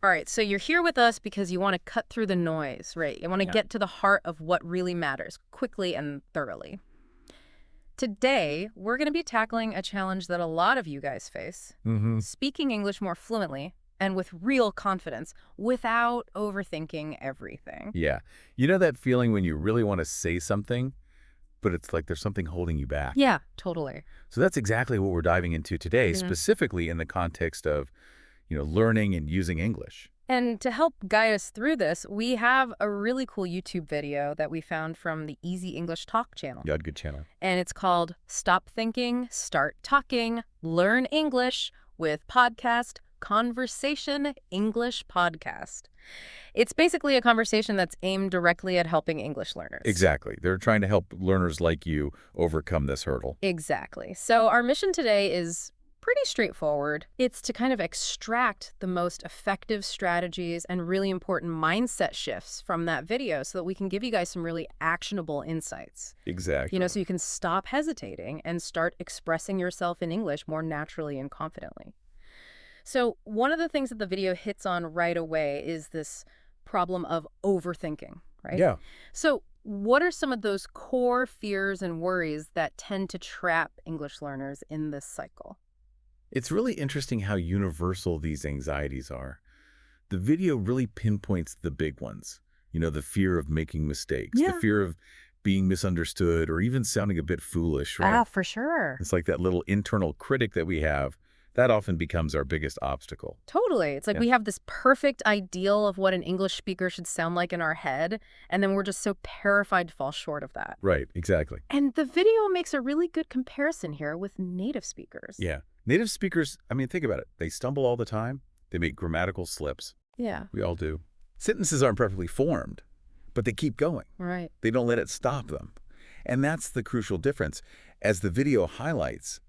All right, so you're here with us because you want to cut through the noise, right? You want to Yeah. get to the heart of what really matters quickly and thoroughly. Today, we're going to be tackling a challenge that a lot of you guys face, Mm-hmm. speaking English more fluently and with real confidence without overthinking everything. Yeah. You know that feeling when you really want to say something, but it's like there's something holding you back? Yeah, totally. So that's exactly what we're diving into today, Mhm. specifically in the context of, learning and using English. And to help guide us through this, we have a really cool YouTube video that we found from the Easy English Talk channel. Yeah, good channel. And it's called Stop Thinking, Start Talking, Learn English with Podcast Conversation English Podcast. It's basically a conversation that's aimed directly at helping English learners. Exactly. They're trying to help learners like you overcome this hurdle. Exactly. So our mission today is pretty straightforward. It's to kind of extract the most effective strategies and really important mindset shifts from that video so that we can give you guys some really actionable insights. Exactly. So you can stop hesitating and start expressing yourself in English more naturally and confidently. So one of the things that the video hits on right away is this problem of overthinking, right? Yeah. So what are some of those core fears and worries that tend to trap English learners in this cycle? It's really interesting how universal these anxieties are. The video really pinpoints the big ones. The fear of making mistakes, the Yeah. fear of being misunderstood, or even sounding a bit foolish, right? For sure. It's like that little internal critic that we have. That often becomes our biggest obstacle. Totally. It's like Yeah. we have this perfect ideal of what an English speaker should sound like in our head, and then we're just so terrified to fall short of that. Right, exactly. And the video makes a really good comparison here with native speakers. Yeah. Native speakers, I mean, think about it. They stumble all the time. They make grammatical slips. Yeah, We all do. Sentences aren't perfectly formed, but they keep going. right. They don't let it stop them. And that's the crucial difference. As the video highlights,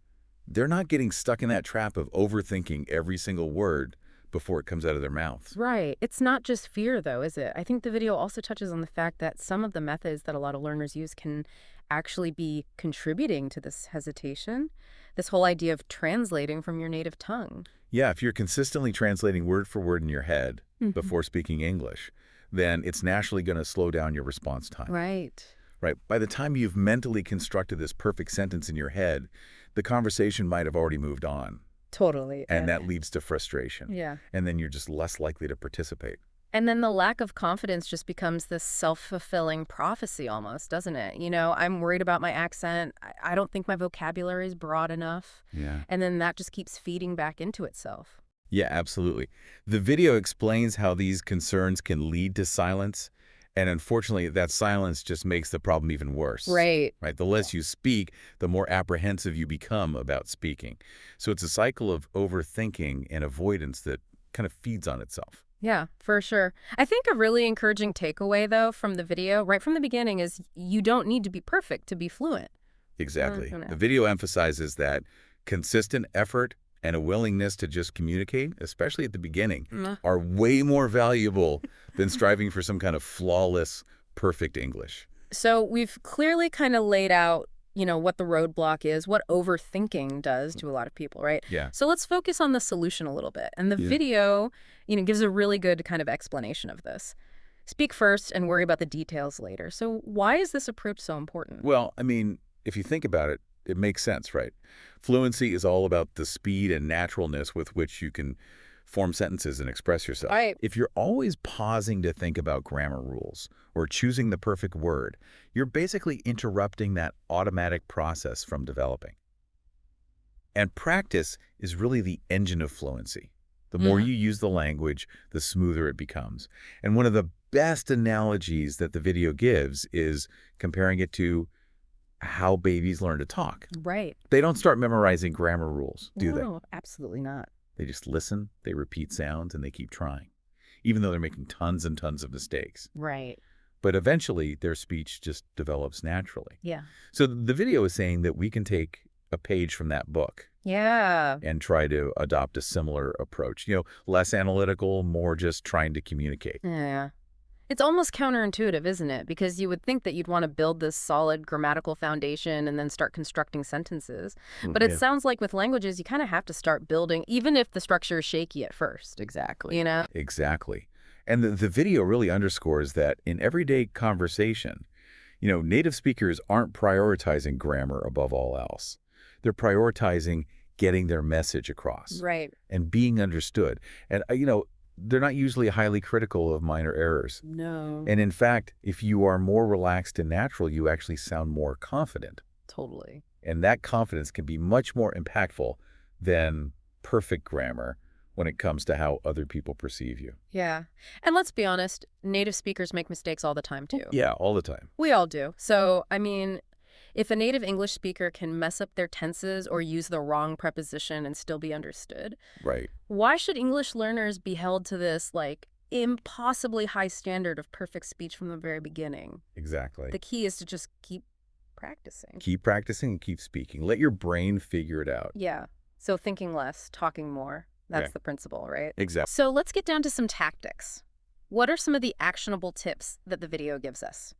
they're not getting stuck in that trap of overthinking every single word before it comes out of their mouths. Right. It's not just fear, though, is it? I think the video also touches on the fact that some of the methods that a lot of learners use can actually be contributing to this hesitation, this whole idea of translating from your native tongue. Yeah, if you're consistently translating word for word in your head Mhm. before speaking English, then it's naturally going to slow down your response time. Right. Right? By the time you've mentally constructed this perfect sentence in your head, the conversation might have already moved on, Totally. and that leads to frustration. Yeah. And then you're just less likely to participate. And then the lack of confidence just becomes this self-fulfilling prophecy almost, doesn't it? I'm worried about my accent. I don't think my vocabulary is broad enough. Yeah. And then that just keeps feeding back into itself. Yeah, absolutely. The video explains how these concerns can lead to silence, and unfortunately, that silence just makes the problem even worse. Right. Right? The less you speak, the more apprehensive you become about speaking. So it's a cycle of overthinking and avoidance that kind of feeds on itself. Yeah, for sure. I think a really encouraging takeaway, though, from the video, right from the beginning, is you don't need to be perfect to be fluent. Exactly. no. The video emphasizes that consistent effort and a willingness to just communicate, especially at the beginning, Mm. are way more valuable than striving for some kind of flawless, perfect English. So we've clearly kind of laid out, what the roadblock is, what overthinking does to a lot of people, right? Yeah. So let's focus on the solution a little bit. And the Yeah. video, gives a really good kind of explanation of this. Speak first and worry about the details later. So why is this approach so important? Well, I mean, if you think about it, it makes sense, right? Fluency is all about the speed and naturalness with which you can form sentences and express yourself. Right. If you're always pausing to think about grammar rules or choosing the perfect word, you're basically interrupting that automatic process from developing. And practice is really the engine of fluency. The more you use the language, the smoother it becomes. And one of the best analogies that the video gives is comparing it to how babies learn to talk. Right. They don't start memorizing grammar rules, do they? No, absolutely not. They just listen, they repeat sounds, and they keep trying, even though they're making tons and tons of mistakes. Right. But eventually, their speech just develops naturally. Yeah. So the video is saying that we can take a page from that book Yeah. and try to adopt a similar approach. Less analytical, more just trying to communicate. Yeah. It's almost counterintuitive, isn't it? Because you would think that you'd want to build this solid grammatical foundation and then start constructing sentences. But it Yeah. sounds like with languages, you kind of have to start building, even if the structure is shaky at first. Exactly. You know? Exactly. And the video really underscores that in everyday conversation, native speakers aren't prioritizing grammar above all else. They're prioritizing getting their message across Right. and being understood. And, they're not usually highly critical of minor errors. No. And in fact, if you are more relaxed and natural, you actually sound more confident. Totally. And that confidence can be much more impactful than perfect grammar when it comes to how other people perceive you. Yeah. And let's be honest, native speakers make mistakes all the time, too. Yeah, all the time. We all do. So, I mean, if a native English speaker can mess up their tenses or use the wrong preposition and still be understood, Right. why should English learners be held to this, like, impossibly high standard of perfect speech from the very beginning? Exactly. The key is to just keep practicing. Keep practicing and keep speaking. Let your brain figure it out. Yeah. So thinking less, talking more. That's Yeah. the principle, right? Exactly. So let's get down to some tactics. What are some of the actionable tips that the video gives us?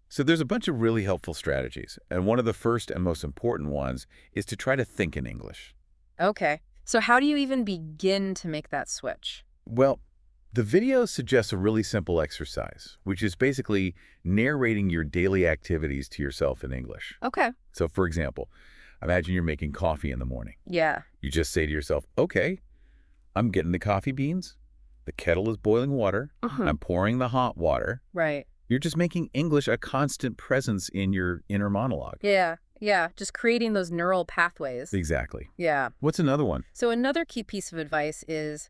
So there's a bunch of really helpful strategies. And one of the first and most important ones is to try to think in English. Okay. So how do you even begin to make that switch? Well, the video suggests a really simple exercise, which is basically narrating your daily activities to yourself in English. Okay. So, for example, imagine you're making coffee in the morning. Yeah. You just say to yourself, okay, I'm getting the coffee beans. The kettle is boiling water. I'm pouring the hot water. Right. You're just making English a constant presence in your inner monologue. Yeah. Yeah. Just creating those neural pathways. Exactly. Yeah. What's another one? So another key piece of advice is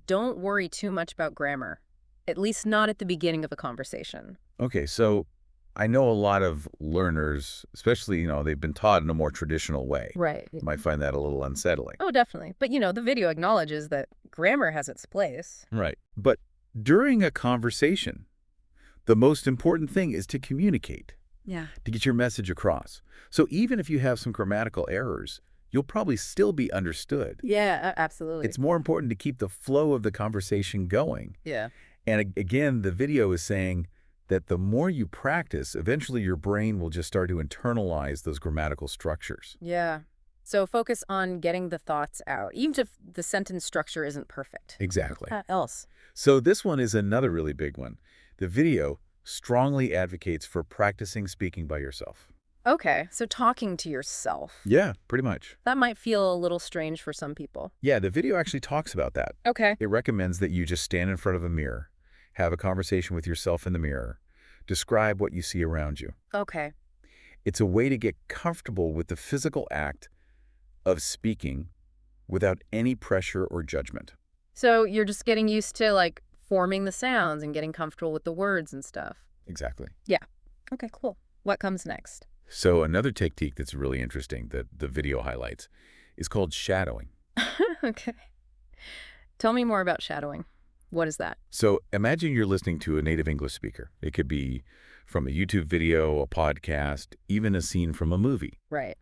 don't worry too much about grammar, at least not at the beginning of a conversation. Okay, so I know a lot of learners, especially, they've been taught in a more traditional way. Right. Might find that a little unsettling. Oh, definitely. But, the video acknowledges that grammar has its place. Right. But during a conversation, the most important thing is to communicate, Yeah. to get your message across. So even if you have some grammatical errors, you'll probably still be understood. Yeah, absolutely. It's more important to keep the flow of the conversation going. Yeah. And again, the video is saying that the more you practice, eventually your brain will just start to internalize those grammatical structures. Yeah. So focus on getting the thoughts out, even if the sentence structure isn't perfect. Exactly. What else? So this one is another really big one. The video strongly advocates for practicing speaking by yourself. Okay, so talking to yourself. Yeah, pretty much. That might feel a little strange for some people. Yeah, the video actually talks about that. Okay. It recommends that you just stand in front of a mirror, have a conversation with yourself in the mirror, describe what you see around you. Okay. It's a way to get comfortable with the physical act of speaking without any pressure or judgment. So you're just getting used to, like, forming the sounds and getting comfortable with the words and stuff. Exactly. Okay, cool. What comes next? So another technique that's really interesting that the video highlights is called shadowing. Okay. Tell me more about shadowing. What is that? So imagine you're listening to a native English speaker. It could be from a YouTube video, a podcast, even a scene from a movie. Right.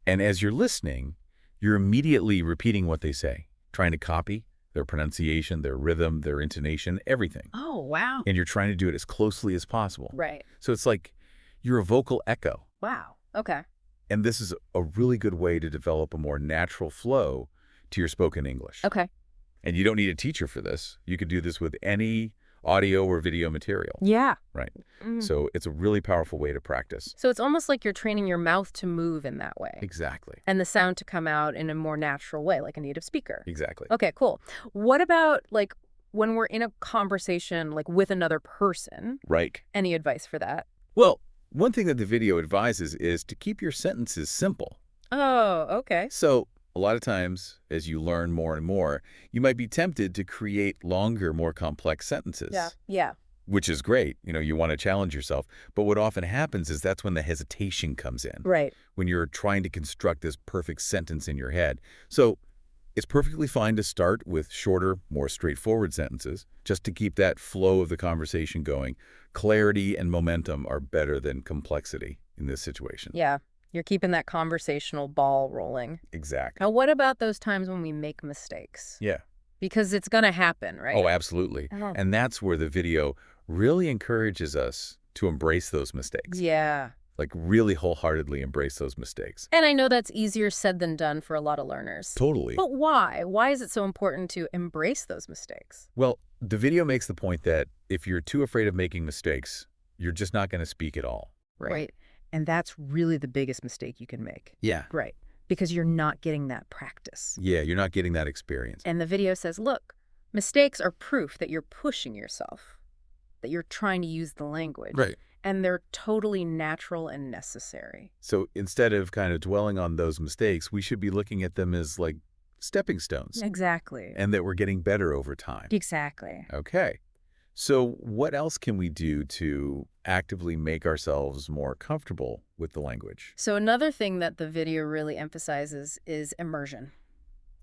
And as you're listening, you're immediately repeating what they say, trying to copy their pronunciation, their rhythm, their intonation, everything. Oh, wow. And you're trying to do it as closely as possible. Right. So it's like you're a vocal echo. Wow. Okay. And this is a really good way to develop a more natural flow to your spoken English. Okay. And you don't need a teacher for this. You could do this with any audio or video material. Yeah. Right. Mm. So it's a really powerful way to practice. So it's almost like you're training your mouth to move in that way. Exactly. And the sound to come out in a more natural way, like a native speaker. Exactly. Okay, cool. What about, like, when we're in a conversation, like, with another person? Right. Any advice for that? Well, one thing that the video advises is to keep your sentences simple. Oh, okay. So a lot of times, as you learn more and more, you might be tempted to create longer, more complex sentences. Yeah. Which is great. You want to challenge yourself. But what often happens is that's when the hesitation comes in. Right. When you're trying to construct this perfect sentence in your head. So it's perfectly fine to start with shorter, more straightforward sentences, just to keep that flow of the conversation going. Clarity and momentum are better than complexity in this situation. Yeah. You're keeping that conversational ball rolling. Exactly. Now, what about those times when we make mistakes? Yeah. Because it's going to happen, right? Oh, absolutely. Oh. And that's where the video really encourages us to embrace those mistakes. Yeah. Like really wholeheartedly embrace those mistakes. And I know that's easier said than done for a lot of learners. Totally. But why? Why is it so important to embrace those mistakes? Well, the video makes the point that if you're too afraid of making mistakes, you're just not going to speak at all. Right. And that's really the biggest mistake you can make. Yeah. Right. Because you're not getting that practice. Yeah, you're not getting that experience. And the video says, look, mistakes are proof that you're pushing yourself, that you're trying to use the language. Right. And they're totally natural and necessary. So instead of kind of dwelling on those mistakes, we should be looking at them as like stepping stones. Exactly. And that we're getting better over time. Exactly. Okay. So what else can we do to actively make ourselves more comfortable with the language? So another thing that the video really emphasizes is immersion.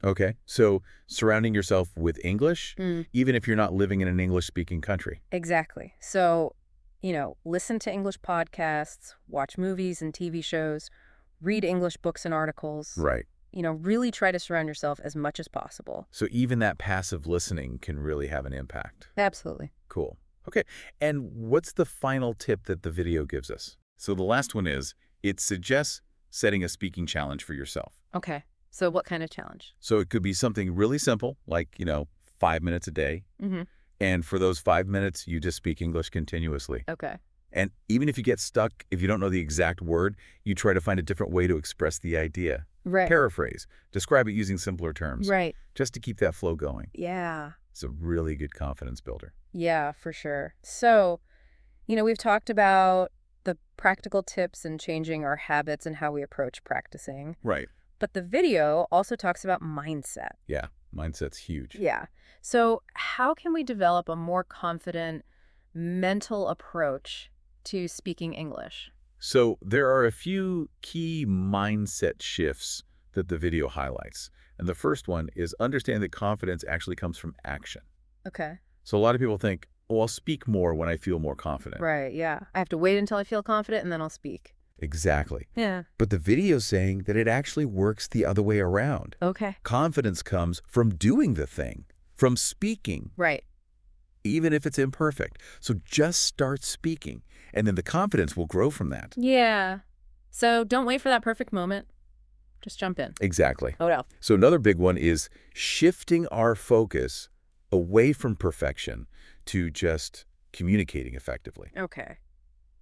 Okay. So surrounding yourself with English, even if you're not living in an English-speaking country. Exactly. So, listen to English podcasts, watch movies and TV shows, read English books and articles. Right. Really try to surround yourself as much as possible. So even that passive listening can really have an impact. Absolutely. Cool. Okay. And what's the final tip that the video gives us? So the last one is, it suggests setting a speaking challenge for yourself. Okay. So what kind of challenge? So it could be something really simple, like, 5 minutes a day. Mm-hmm. And for those 5 minutes, you just speak English continuously. Okay. And even if you get stuck, if you don't know the exact word, you try to find a different way to express the idea. Right. Paraphrase. Describe it using simpler terms. Right. Just to keep that flow going. Yeah. It's a really good confidence builder. Yeah, for sure. So, we've talked about the practical tips and changing our habits and how we approach practicing. Right. But the video also talks about mindset. Yeah. Mindset's huge. Yeah. So how can we develop a more confident mental approach to speaking English? So there are a few key mindset shifts that the video highlights. And the first one is understand that confidence actually comes from action. Okay. So a lot of people think, oh, I'll speak more when I feel more confident. Right, yeah. I have to wait until I feel confident and then I'll speak. Exactly. Yeah. But the video's saying that it actually works the other way around. Okay. Confidence comes from doing the thing, from speaking, Right. even if it's imperfect. So just start speaking, and then the confidence will grow from that. Yeah. So don't wait for that perfect moment. Just jump in. Exactly. Oh, no. So another big one is shifting our focus away from perfection to just communicating effectively. Okay.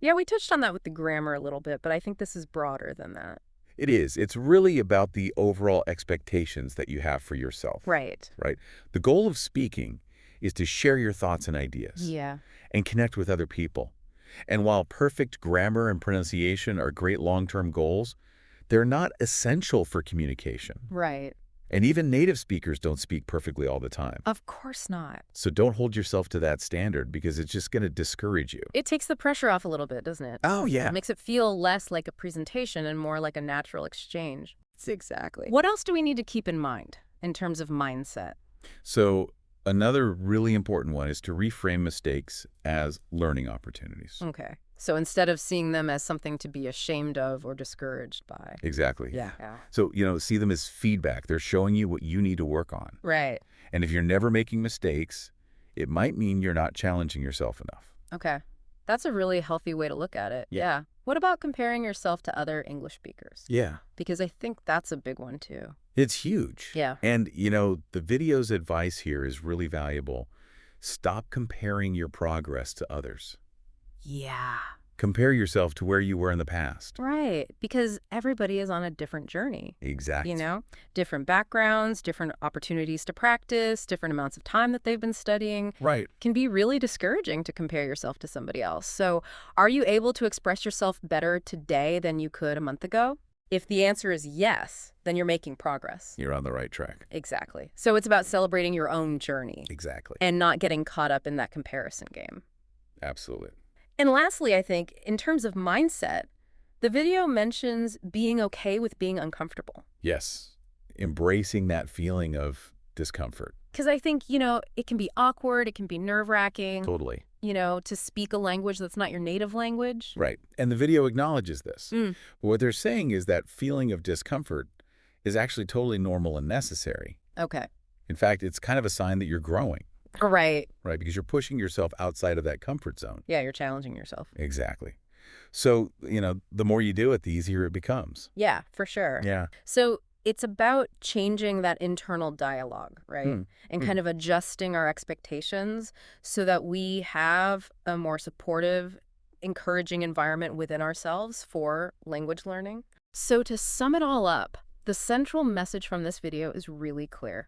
Yeah, we touched on that with the grammar a little bit, but I think this is broader than that. It is. It's really about the overall expectations that you have for yourself. Right. Right? The goal of speaking is to share your thoughts and ideas. Yeah. And connect with other people. And while perfect grammar and pronunciation are great long-term goals, they're not essential for communication. Right. And even native speakers don't speak perfectly all the time. Of course not. So don't hold yourself to that standard because it's just going to discourage you. It takes the pressure off a little bit, doesn't it? Oh, yeah. It makes it feel less like a presentation and more like a natural exchange. Exactly. What else do we need to keep in mind in terms of mindset? So another really important one is to reframe mistakes as learning opportunities. Okay. So instead of seeing them as something to be ashamed of or discouraged by. Exactly. Yeah. So, see them as feedback. They're showing you what you need to work on. Right. And if you're never making mistakes, it might mean you're not challenging yourself enough. Okay. That's a really healthy way to look at it. Yeah. What about comparing yourself to other English speakers? Yeah. Because I think that's a big one too. It's huge. Yeah. And, the video's advice here is really valuable. Stop comparing your progress to others. Yeah. Compare yourself to where you were in the past. Right. Because everybody is on a different journey. Exactly. Different backgrounds, different opportunities to practice, different amounts of time that they've been studying. Right. Can be really discouraging to compare yourself to somebody else. So are you able to express yourself better today than you could a month ago? If the answer is yes, then you're making progress. You're on the right track. Exactly. So it's about celebrating your own journey Exactly. and not getting caught up in that comparison game. Absolutely. And lastly, I think, in terms of mindset, the video mentions being okay with being uncomfortable. Yes. Embracing that feeling of discomfort. Because I think, it can be awkward, it can be nerve-wracking, Totally. to speak a language that's not your native language. Right. And the video acknowledges this. Mm. But what they're saying is that feeling of discomfort is actually totally normal and necessary. Okay. In fact, it's kind of a sign that you're growing. Right. right? Because you're pushing yourself outside of that comfort zone. Yeah, you're challenging yourself. Exactly. So, the more you do it, the easier it becomes. Yeah, for sure. Yeah. So it's about changing that internal dialogue, right? Hmm. And Hmm. kind of adjusting our expectations so that we have a more supportive, encouraging environment within ourselves for language learning. So to sum it all up, the central message from this video is really clear.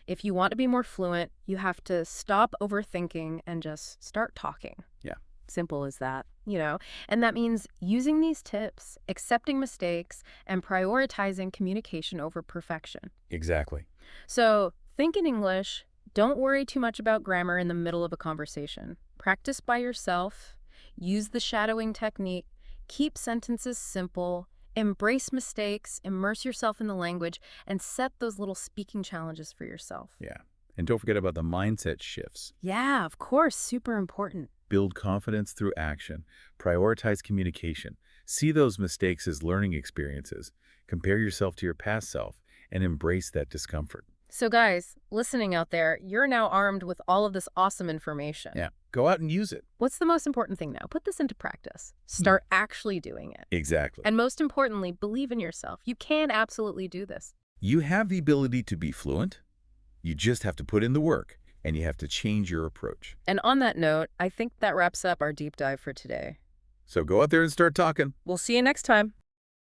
If you want to be more fluent, you have to stop overthinking and just start talking. Yeah, Simple as that. And that means using these tips, accepting mistakes, and prioritizing communication over perfection. exactly. So think in English. Don't worry too much about grammar in the middle of a conversation. Practice by yourself. Use the shadowing technique. Keep sentences simple. Embrace mistakes. Immerse yourself in the language. And set those little speaking challenges for yourself. Yeah. And don't forget about the mindset shifts. Yeah, of course. Super important. Build confidence through action. Prioritize communication. See those mistakes as learning experiences. Compare yourself to your past self and embrace that discomfort. So guys, listening out there, you're now armed with all of this awesome information. Yeah. Go out and use it. What's the most important thing now? Put this into practice. Start actually doing it. Exactly. And most importantly, believe in yourself. You can absolutely do this. You have the ability to be fluent. You just have to put in the work, and you have to change your approach. And on that note, I think that wraps up our deep dive for today. So go out there and start talking. We'll see you next time.